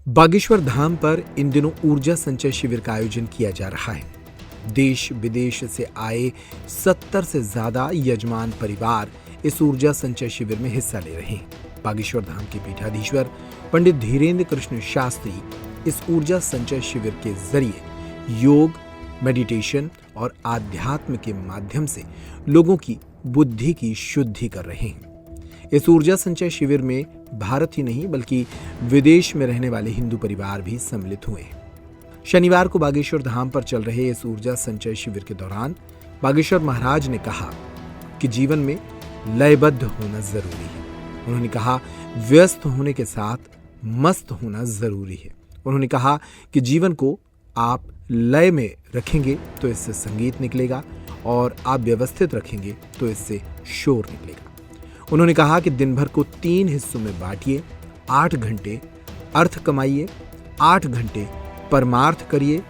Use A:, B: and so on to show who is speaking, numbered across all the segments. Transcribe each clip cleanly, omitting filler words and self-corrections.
A: बागेश्वर धाम पर इन दिनों ऊर्जा संचय शिविर का आयोजन किया जा रहा है। देश विदेश से आए 70 से ज्यादा यजमान परिवार इस ऊर्जा संचय शिविर में हिस्सा ले रहे हैं। बागेश्वर धाम के पीठाधीश्वर पंडित धीरेन्द्र कृष्ण शास्त्री इस ऊर्जा संचय शिविर के जरिए योग, मेडिटेशन और आध्यात्म के माध्यम से लोगों की बुद्धि की शुद्धि कर रहे हैं। इस ऊर्जा संचय शिविर में भारत ही नहीं बल्कि विदेश में रहने वाले हिंदू परिवार भी सम्मिलित हुए हैं। शनिवार को बागेश्वर धाम पर चल रहे इस ऊर्जा संचय शिविर के दौरान बागेश्वर महाराज ने कहा कि जीवन में लयबद्ध होना जरूरी है। उन्होंने कहा व्यस्त होने के साथ मस्त होना जरूरी है। उन्होंने कहा कि जीवन को आप लय में रखेंगे तो इससे संगीत निकलेगा और आप व्यवस्थित रखेंगे तो इससे शोर निकलेगा। उन्होंने कहा कि दिन भर को 3 हिस्सों में बांटिए। 8 घंटे अर्थ कमाइए, 8 घंटे परमार्थ करिए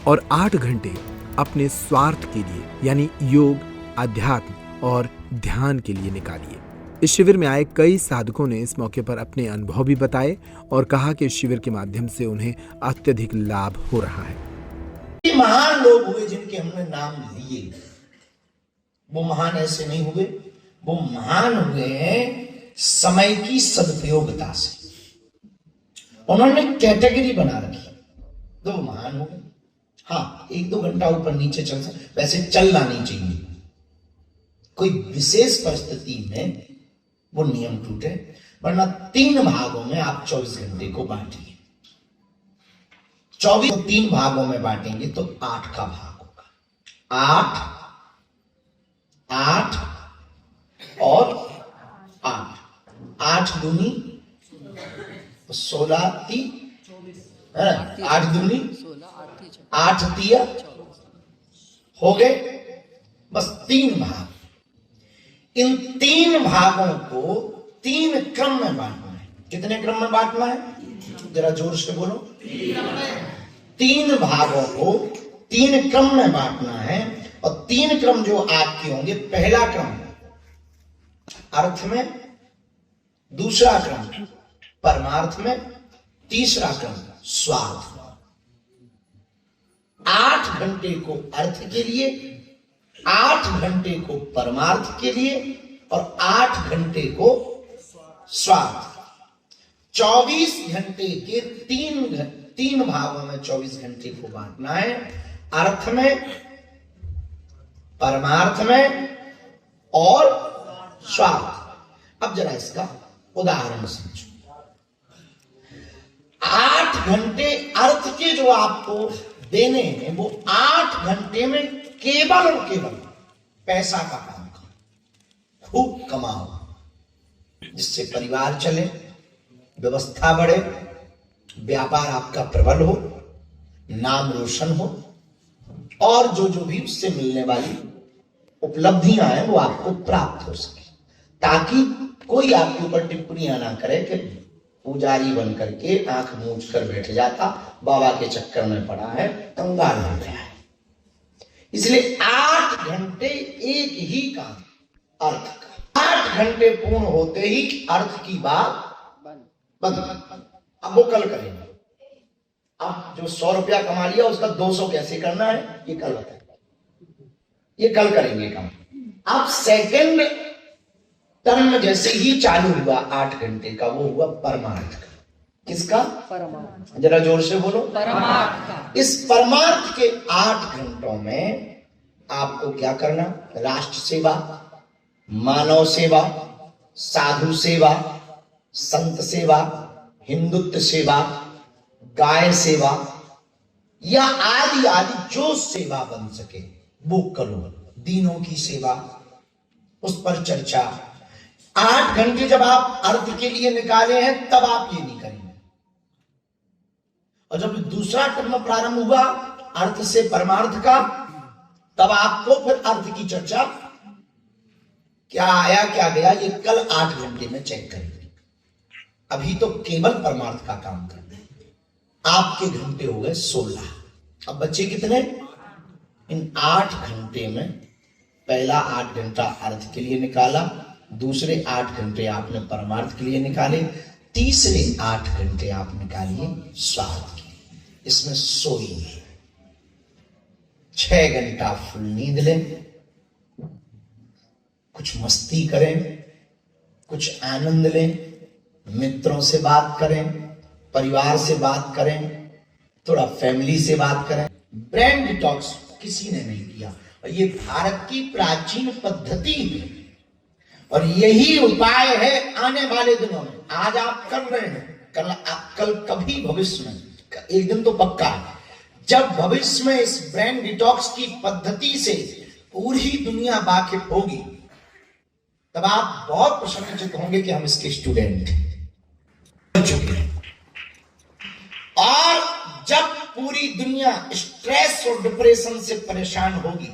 A: और 8 घंटे अपने स्वार्थ के लिए यानी योग, अध्यात्म और ध्यान के लिए निकालिए। इस शिविर में आए कई साधकों ने इस मौके पर अपने अनुभव भी बताए और कहा कि इस शिविर के माध्यम से उन्हें अत्यधिक लाभ हो रहा है।
B: महान लोग हुए जिनके हमने नाम लिए, वो महान ऐसे नहीं हुए, वो महान हुए हैं समय की सदुपयोगिता से। उन्होंने कैटेगरी बना रखी तो वो महान हो गए। हाँ, 1-2 घंटा ऊपर नीचे चल सकते, वैसे चलना नहीं चाहिए। कोई विशेष परिस्थिति में वो नियम टूटे, वरना 3 भागों में आप 24 घंटे को बांटिए। 24 को 3 भागों में बांटेंगे तो 8 का भाग होगा। 8 और 8 दूनी 16 ती 8 दूनी 8 तिया हो गए। बस 3 भाग। इन 3 भागों को 3 क्रम में बांटना है। कितने क्रम में बांटना है? जरा जोर से बोलो। 3 भागों को 3 क्रम में बांटना है और 3 क्रम जो आपके होंगे, पहला क्रम अर्थ में, दूसरा क्रम परमार्थ में, तीसरा क्रम स्वार्थ में। 8 घंटे को अर्थ के लिए, 8 घंटे को परमार्थ के लिए और 8 घंटे को स्वार्थ। 24 घंटे के 3 भागों में 24 घंटे को बांटना है। अर्थ में, परमार्थ में और स्वार्थ। अब जरा इसका उदाहरण समझो। 8 घंटे अर्थ के जो आपको देने हैं, वो 8 घंटे में केवल और केवल पैसा का काम करो, खूब कमाओ, जिससे परिवार चले, व्यवस्था बढ़े, व्यापार आपका प्रबल हो, नाम रोशन हो और जो भी उससे मिलने वाली उपलब्धियां हैं वो आपको प्राप्त हो सके, ताकि कोई आपके ऊपर टिप्पणियां ना करे कि पुजारी बन करके आंख मूंछ कर बैठ जाता, बाबा के चक्कर में पड़ा है, कंगाल हो गया है। इसलिए 8 घंटे एक ही काम अर्थ का। 8 घंटे पूर्ण होते ही अर्थ की बात बंद। अब वो कल करेंगे। अब जो 100 रुपया कमा लिया उसका 200 कैसे करना है, ये कल बताएंगे, ये कल करेंगे काम। अब सेकंड टर्म जैसे ही चालू हुआ 8 घंटे का, वो हुआ परमार्थ का। किसका? परमार्थ। जरा जोर से बोलो। परमार्थ का। इस परमार्थ के 8 घंटों में आपको क्या करना? राष्ट्र सेवा, मानव सेवा, साधु सेवा, संत सेवा, हिंदुत्व सेवा, गाय सेवा या आदि आदि जो सेवा बन सके वो करो। दीनों की सेवा, उस पर चर्चा। 8 घंटे जब आप अर्थ के लिए निकाले हैं तब आप ये नहीं करेंगे। और जब दूसरा क्रम प्रारंभ हुआ अर्थ से परमार्थ का, तब आपको फिर अर्थ की चर्चा, क्या आया क्या गया, ये कल 8 घंटे में चेक करेंगे। अभी तो केवल परमार्थ का काम करना है। आपके घंटे हो गए 16। अब बच्चे कितने? इन 8 घंटे में पहला 8 घंटा अर्थ के लिए निकाला, दूसरे 8 घंटे आपने परमार्थ के लिए निकाले, तीसरे 8 घंटे आप निकालिए स्वार्थ के, इसमें सोइए, 6 घंटा फुल नींद लें, कुछ मस्ती करें, कुछ आनंद लें, मित्रों से बात करें, परिवार से बात करें, थोड़ा फैमिली से बात करें। ब्रेन डिटॉक्स किसी ने नहीं किया और ये भारत की प्राचीन पद्धति है और यही उपाय है आने वाले दिनों में। आज आप कर रहे हैं, कल कभी भविष्य में, एक दिन तो पक्का है, जब भविष्य में इस ब्रेन डिटॉक्स की पद्धति से पूरी दुनिया वाकिफ होगी, तब आप बहुत प्रसन्नचित्त होंगे कि हम इसके स्टूडेंट बन चुके हैं। और जब पूरी दुनिया स्ट्रेस और डिप्रेशन से परेशान होगी,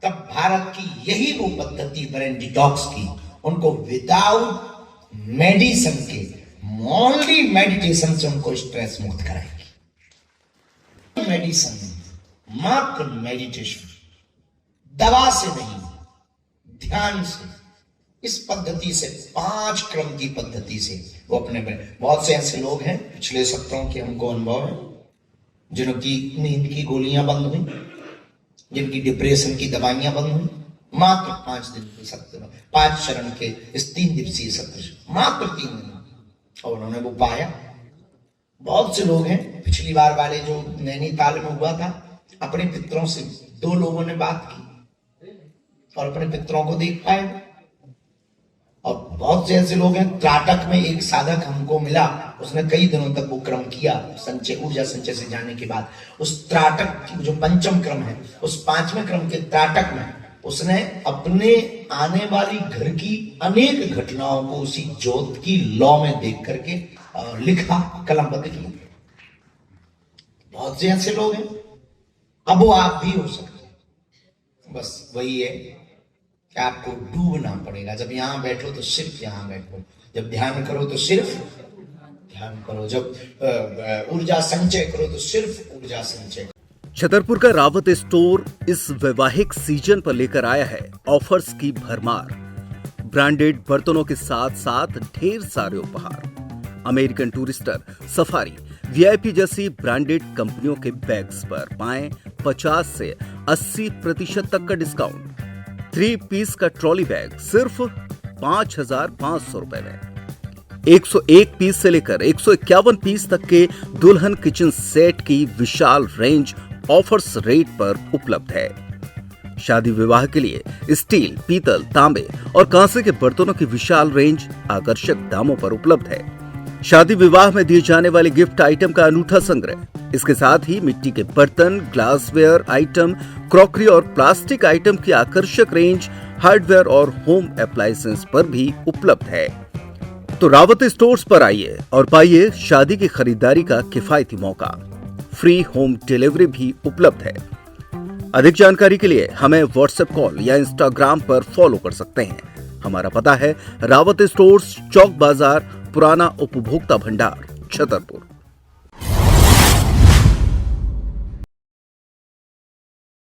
B: तब भारत की यही वो पद्धति ब्रेन डिटॉक्स की उनको विदाउट मेडिसिन के, ओनली मेडिटेशन से उनको स्ट्रेस मुक्त कराएगी। मेडिसिन, मात्र मेडिटेशन, दवा से नहीं, ध्यान से, इस पद्धति से, 5 क्रम की पद्धति से वो अपने में। बहुत से ऐसे लोग हैं, पिछले सत्रों के हमको अनुभव है, जिनकी नींद की गोलियां बंद हुई, जिनकी डिप्रेशन की दवाइयां बंद हुई, मात्र 5 दिन के सत्र, 5 चरण के इस 3 दिवसीय सत्र, मात्र 3 दिन, और उन्होंने वो पाया। बहुत से लोग हैं, पिछली बार वाले जो नैनीताल में हुआ था, अपने पितरों से 2 लोगों ने बात की और अपने पितरों को देख पाए। और बहुत से ऐसे लोग हैं, त्राटक में एक साधक हमको मिला, उसने कई दिनों तक वो क्रम किया संचय, ऊर्जा संचय से जाने के बाद। उस त्राटक की जो 5वां क्रम है, उस 5वें क्रम के त्राटक में उसने अपने आने वाली घर की अनेक घटनाओं को उसी ज्योत की लौ में देख करके लिखा, कलमबद्ध किया। बहुत से ऐसे लोग हैं, अब वो आप भी हो सकते हैं। बस वही है कि आपको डूबना पड़ेगा। जब यहां बैठो तो सिर्फ यहां बैठो, जब ध्यान करो तो सिर्फ ध्यान करो, जब ऊर्जा संचय करो तो सिर्फ ऊर्जा संचय करो।
C: छतरपुर का रावत स्टोर इस वैवाहिक सीजन पर लेकर आया है ऑफर्स की भरमार। ब्रांडेड बर्तनों के साथ साथ ढेर सारे उपहार। अमेरिकन टूरिस्टर, सफारी, वीआईपी जैसी ब्रांडेड कंपनियों के बैग्स पर पाएं 50 से 80% तक का डिस्काउंट। 3 पीस का ट्रॉली बैग सिर्फ 5,500 रुपए में। 101 पीस से लेकर 151 पीस तक के दुल्हन किचन सेट की विशाल रेंज ऑफर्स रेट पर उपलब्ध है। शादी विवाह के लिए स्टील, पीतल, तांबे और कांसे के बर्तनों की विशाल रेंज आकर्षक दामों पर उपलब्ध है। शादी विवाह में दिए जाने वाले गिफ्ट आइटम का अनूठा संग्रह, इसके साथ ही मिट्टी के बर्तन, ग्लासवेयर आइटम, क्रॉकरी और प्लास्टिक आइटम की आकर्षक रेंज हार्डवेयर और होम अप्लायंसेस पर भी उपलब्ध है। तो रावत स्टोर्स पर आइए और पाइए शादी की खरीदारी का किफायती मौका। फ्री होम डिलीवरी भी उपलब्ध है। अधिक जानकारी के लिए हमें व्हाट्सएप कॉल या इंस्टाग्राम पर फॉलो कर सकते हैं। हमारा पता है रावत स्टोर्स, चौक बाजार, पुराना उपभोक्ता भंडार, छतरपुर।